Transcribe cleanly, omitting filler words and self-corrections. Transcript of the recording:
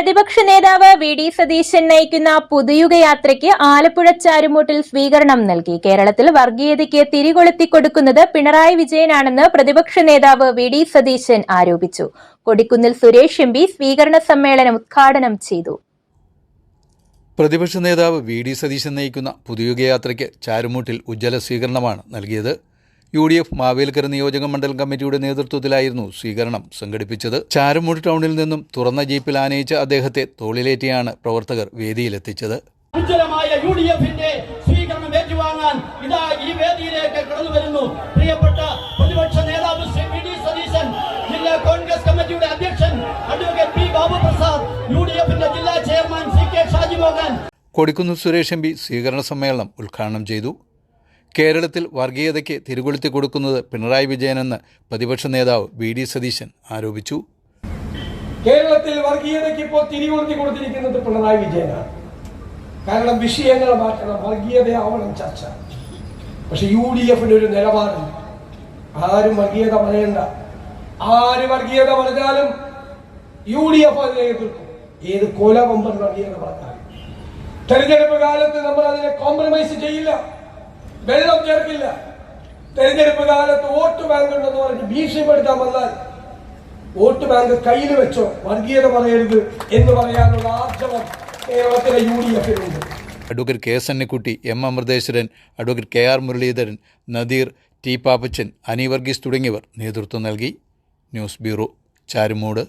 പ്രതിപക്ഷ നേതാവ് വി.ഡി. സതീശൻ നയിക്കുന്ന പുതുയുഗയാത്രയ്ക്ക് ആലപ്പുഴ ചാരുമൂട്ടിൽ സ്വീകരണം നൽകി. കേരളത്തിൽ വർഗീയതയ്ക്ക് തിരികൊളുത്തി കൊടുക്കുന്നത് പിണറായി വിജയനാണെന്ന് പ്രതിപക്ഷ നേതാവ് വി.ഡി. സതീശൻ ആരോപിച്ചു. കൊടിക്കുന്നിൽ സുരേഷ് എം.പി സ്വീകരണ സമ്മേളനം ഉദ്ഘാടനം ചെയ്തു. പ്രതിപക്ഷ നേതാവ് വി.ഡി. സതീശൻ നയിക്കുന്ന പുതുയുഗയാത്രയ്ക്ക് ചാരുമൂട്ടിൽ ഉജ്ജ്വല സ്വീകരണമാണ് നൽകിയത്. UDF മാവേലിക്കര നിയോജക മണ്ഡലം കമ്മിറ്റിയുടെ നേതൃത്വത്തിലായിരുന്നു സ്വീകരണം സംഘടിപ്പിച്ചത്. ചാരുമൂട് ടൗണിൽ നിന്നും തുറന്ന ജീപ്പിൽ ആനയിച്ച അദ്ദേഹത്തെ തോളിലേറ്റിയാണ് പ്രവർത്തകർ വേദിയിലെത്തിച്ചത്. ഉജ്ജ്വലമായ UDFന്റെ സ്വീകരണം ഏറ്റുവാങ്ങാൻ ഇതാ ഈ വേദിയിലേക്ക് കടന്നു വരുന്നു പ്രിയപ്പെട്ട പ്രതിപക്ഷ നേതാവ് ശ്രീ വി.ഡി. സതീശൻ, ജില്ലാ കോൺഗ്രസ് കമ്മിറ്റിയുടെ അധ്യക്ഷൻ അഡ്വക്കേറ്റ് പി. ബാബു പ്രസാദ്, UDFന്റെ ജില്ലാ chairman CK Shaji Mohan. Kodikunnil Suresh MP സ്വീകരണ സമ്മേളനം ഉദ്ഘാടനം ചെയ്തു. കേരളത്തിൽ വർഗീയതയ്ക്ക് തിരികൊളുത്തി കൊടുക്കുന്നത് പിണറായി വിജയനെന്ന് പ്രതിപക്ഷ നേതാവ് വി.ഡി. സതീശൻ ആരോപിച്ചു. കേരളത്തിൽ വർഗീയതയ്ക്ക് ഇപ്പോൾ തിരികൊളുത്തി കൊടുത്തിരിക്കുന്നത് പിണറായി വിജയനാണ്. കാരണം വിഷയങ്ങൾ മാറ്റണം, വർഗീയതയാവണം ചർച്ച. പക്ഷെ UDFന്റെ ഒരു നിലപാടുണ്ട്. ആരും വർഗീയത പറയണ്ട, ആര് വർഗീയത പറഞ്ഞാലും UDF അതിനെ എതിർക്കും. ഏത് കൊലകൊമ്പൻ വർഗീയത പറഞ്ഞാലും തെരഞ്ഞെടുപ്പ് കാലത്ത് നമ്മൾ അതിനെ കോംപ്രമൈസ് ചെയ്യില്ല, വെള്ളം ചേർക്കില്ല. തെരഞ്ഞെടുപ്പ് കാലത്ത് വോട്ട് ബാങ്ക് ഉണ്ടെന്ന് പറഞ്ഞ് ഭീഷണിപ്പെടുത്താൻ വന്നാൽ വോട്ട് ബാങ്ക് കയ്യിൽ വെച്ചോ, വർഗീയത പറയരുത് എന്ന് പറയാനുള്ള ആർജവം കേരളത്തിലെ UDFിനുണ്ട്. Advocate K. Sannikutty, M. Amritheswaran, advocate KR Muraleedharan, Nadeer, T. Pappachan, Ani Varghese തുടങ്ങിയവർ നേതൃത്വം നൽകി. News bureau, Charummood.